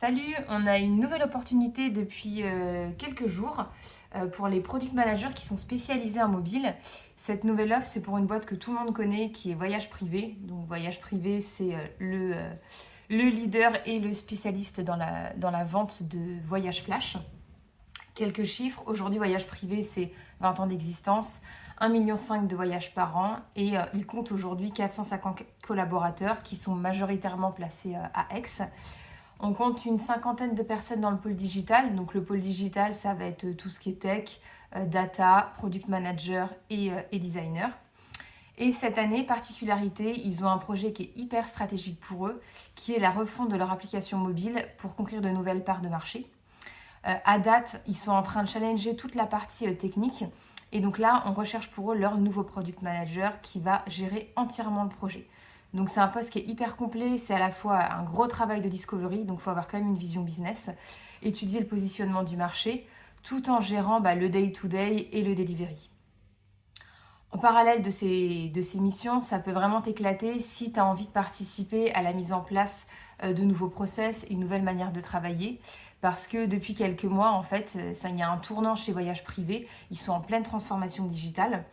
Salut, on a une nouvelle opportunité depuis quelques jours pour les product managers qui sont spécialisés en mobile. Cette nouvelle offre, c'est pour une boîte que tout le monde connaît qui est Voyage Privé. Donc Voyage Privé, c'est le leader et le spécialiste dans la vente de voyages flash. Quelques chiffres, aujourd'hui Voyage Privé, c'est 20 ans d'existence, 1,5 million de voyages par an et il compte aujourd'hui 450 collaborateurs qui sont majoritairement placés à Aix. On compte une cinquantaine de personnes dans le pôle digital. Donc le pôle digital, ça va être tout ce qui est tech, data, product manager et designer. Et cette année, particularité, ils ont un projet qui est hyper stratégique pour eux, qui est la refonte de leur application mobile pour conquérir de nouvelles parts de marché. À date, ils sont en train de challenger toute la partie technique. Et donc là, on recherche pour eux leur nouveau product manager qui va gérer entièrement le projet. Donc c'est un poste qui est hyper complet, c'est à la fois un gros travail de discovery, donc il faut avoir quand même une vision business, étudier le positionnement du marché, tout en gérant le day-to-day et le delivery. En parallèle de ces missions, ça peut vraiment t'éclater si tu as envie de participer à la mise en place de nouveaux process et une nouvelle manière de travailler. Parce que depuis quelques mois, en fait, il y a un tournant chez Voyage Privé. Ils sont en pleine transformation digitale.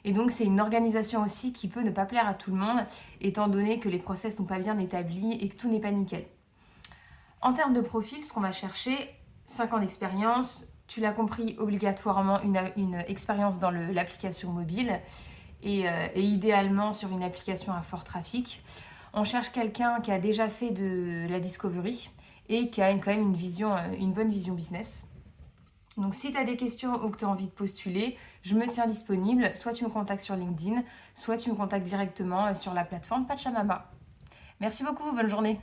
Et donc, c'est une organisation aussi qui peut ne pas plaire à tout le monde, étant donné que les process sont pas bien établis et que tout n'est pas nickel. En termes de profil, ce qu'on va chercher, 5 ans d'expérience, tu l'as compris, obligatoirement une expérience dans l'application mobile et idéalement sur une application à fort trafic. On cherche quelqu'un qui a déjà fait de la discovery et qui a quand même une bonne vision business. Donc si tu as des questions ou que tu as envie de postuler, je me tiens disponible. Soit tu me contactes sur LinkedIn, soit tu me contactes directement sur la plateforme Pachamama. Merci beaucoup, bonne journée.